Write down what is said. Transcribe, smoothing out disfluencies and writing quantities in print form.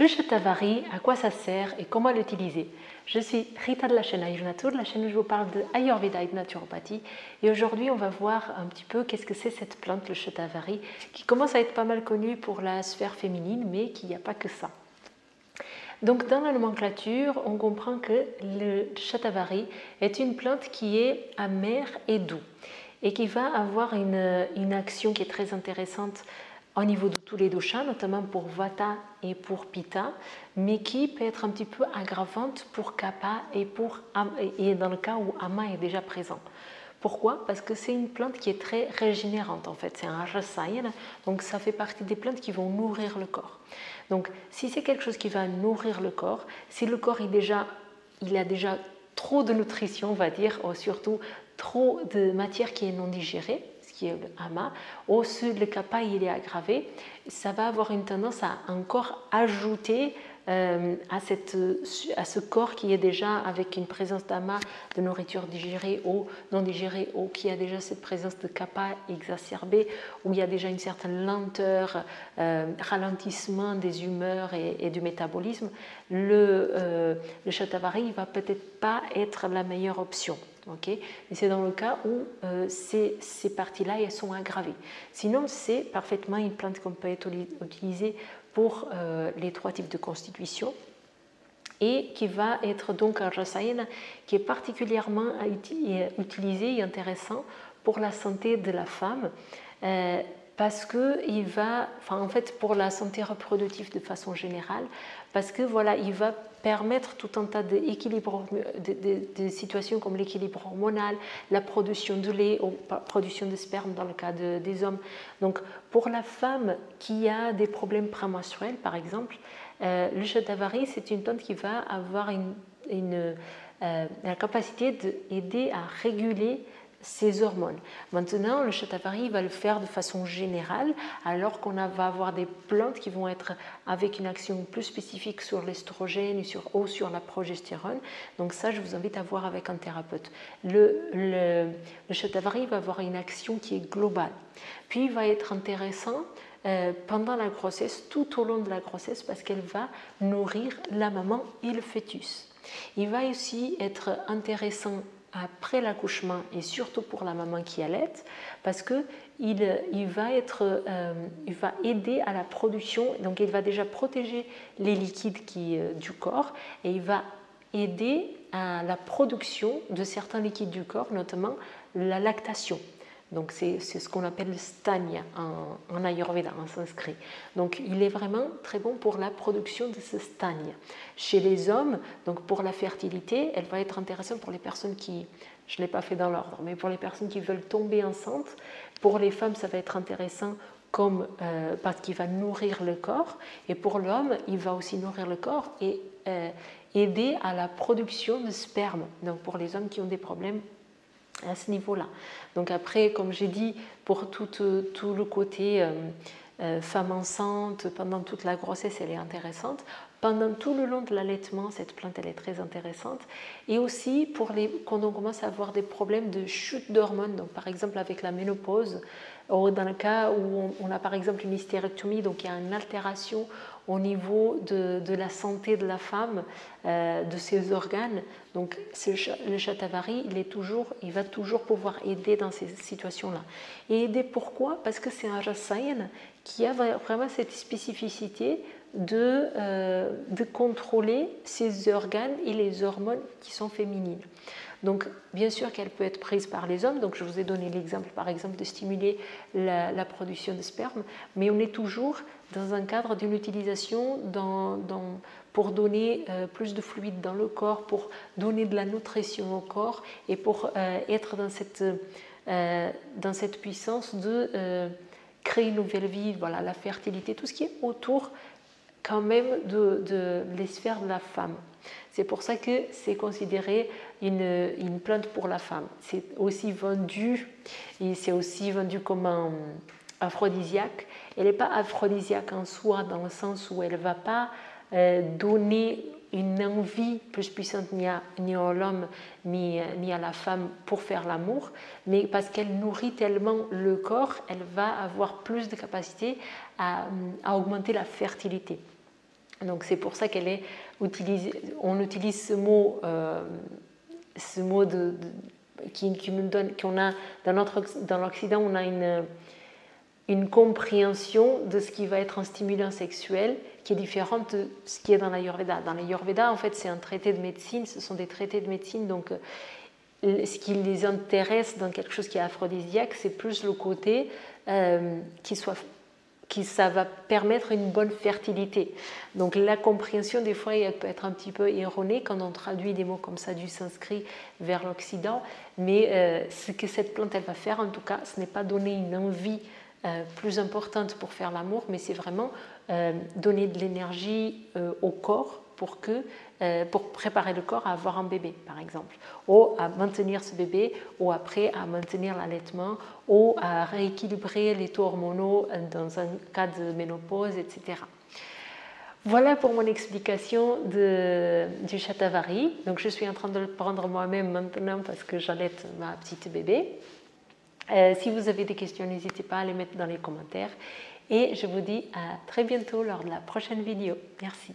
Le shatavari, à quoi ça sert et comment l'utiliser? Je suis Rita de la chaîne Ayurnatur, la chaîne où je vous parle de Ayurveda et de naturopathie. Et aujourd'hui, on va voir un petit peu qu'est-ce que c'est cette plante, le shatavari, qui commence à être pas mal connue pour la sphère féminine, mais qu'il n'y a pas que ça. Donc, dans la nomenclature, on comprend que le shatavari est une plante qui est amère et doux et qui va avoir une action qui est très intéressante au niveau de tous les doshas, notamment pour Vata et pour Pitta, mais qui peut être un petit peu aggravante pour Kapha et dans le cas où Ama est déjà présent. Pourquoi? Parce que c'est une plante qui est très régénérante en fait, c'est un rasayana, donc ça fait partie des plantes qui vont nourrir le corps. Donc si c'est quelque chose qui va nourrir le corps, si le corps il a déjà trop de nutrition, on va dire, ou surtout trop de matière qui est non digérée, qui est le ama, ou si le kapha il est aggravé, ça va avoir une tendance à encore ajouter à ce corps qui est déjà avec une présence d'ama, de nourriture digérée ou non digérée, ou qui a déjà cette présence de kapha exacerbée, où il y a déjà une certaine lenteur, ralentissement des humeurs et du métabolisme, le shatavari ne va peut-être pas être la meilleure option. Okay, mais c'est dans le cas où ces parties-là elles sont aggravées. Sinon, c'est parfaitement une plante qu'on peut utiliser pour les trois types de constitution et qui va être donc un rasayana qui est particulièrement utilisé et intéressant pour la santé de la femme. Parce qu'il va, en fait pour la santé reproductive de façon générale, parce que voilà, il va permettre tout un tas de situations comme l'équilibre hormonal, la production de lait ou production de sperme dans le cas des hommes. Donc pour la femme qui a des problèmes prémenstruels par exemple, le shatavari c'est une plante qui va avoir la capacité d'aider à réguler ces hormones. Maintenant, le shatavari va le faire de façon générale, alors qu'on va avoir des plantes qui vont être avec une action plus spécifique sur l'estrogène ou sur la progestérone. Donc ça, je vous invite à voir avec un thérapeute. Le shatavari va avoir une action qui est globale. Puis, il va être intéressant pendant la grossesse, tout au long de la grossesse, parce qu'elle va nourrir la maman et le fœtus. Il va aussi être intéressant après l'accouchement et surtout pour la maman qui allaite, parce qu'il va aider à la production, donc il va déjà protéger les liquides du corps et il va aider à la production de certains liquides du corps, notamment la lactation. Donc c'est ce qu'on appelle le stanya en Ayurveda, en sanskrit. Donc il est vraiment très bon pour la production de ce stanya. Chez les hommes, donc pour la fertilité, elle va être intéressante pour les personnes qui, je ne l'ai pas fait dans l'ordre, mais pour les personnes qui veulent tomber enceintes. Pour les femmes, ça va être intéressant parce qu'il va nourrir le corps. Et pour l'homme, il va aussi nourrir le corps et aider à la production de sperme. Donc pour les hommes qui ont des problèmes à ce niveau-là. Donc après, comme j'ai dit, pour tout le côté femme enceinte, pendant toute la grossesse, elle est intéressante. Pendant tout le long de l'allaitement, cette plante, elle est très intéressante. Et aussi, quand on commence à avoir des problèmes de chute d'hormones, donc par exemple avec la ménopause, ou dans le cas où on a par exemple une hystérectomie, donc il y a une altération au niveau de la santé de la femme, de ses organes. Donc le shatavari, il va toujours pouvoir aider dans ces situations-là. Et aider pourquoi? Parce que c'est un rasayana qui a vraiment cette spécificité de contrôler ces organes et les hormones qui sont féminines. Donc, bien sûr qu'elle peut être prise par les hommes, donc je vous ai donné l'exemple, par exemple, de stimuler la production de sperme, mais on est toujours dans un cadre d'une utilisation pour donner plus de fluide dans le corps, pour donner de la nutrition au corps et pour être dans cette puissance de créer une nouvelle vie, voilà, la fertilité, tout ce qui est autour quand même de les sphères de la femme. C'est pour ça que c'est considéré une plante pour la femme. C'est aussi vendu comme un aphrodisiaque. Elle n'est pas aphrodisiaque en soi dans le sens où elle ne va pas donner une envie plus puissante ni à l'homme ni à la femme pour faire l'amour, mais parce qu'elle nourrit tellement le corps, elle va avoir plus de capacité à augmenter la fertilité. Donc c'est pour ça qu'elle est utilisée, on utilise ce mot qui nous donne, qu'on a dans l'Occident, on a une compréhension de ce qui va être un stimulant sexuel qui est différente de ce qui est dans l'Ayurveda. Dans l'Ayurveda, en fait, c'est un traité de médecine, ce sont des traités de médecine, donc ce qui les intéresse dans quelque chose qui est aphrodisiaque, c'est plus le côté ça va permettre une bonne fertilité. Donc la compréhension, des fois, elle peut être un petit peu erronée quand on traduit des mots comme ça du sanskrit vers l'Occident, mais ce que cette plante, elle va faire, en tout cas, ce n'est pas donner une envie plus importante pour faire l'amour, mais c'est vraiment donner de l'énergie au corps pour préparer le corps à avoir un bébé, par exemple, ou à maintenir ce bébé, ou après à maintenir l'allaitement, ou à rééquilibrer les taux hormonaux dans un cas de ménopause, etc. Voilà pour mon explication du Shatavari. Donc je suis en train de le prendre moi-même maintenant parce que j'allaite ma petite bébé. Si vous avez des questions, n'hésitez pas à les mettre dans les commentaires. Et je vous dis à très bientôt lors de la prochaine vidéo. Merci.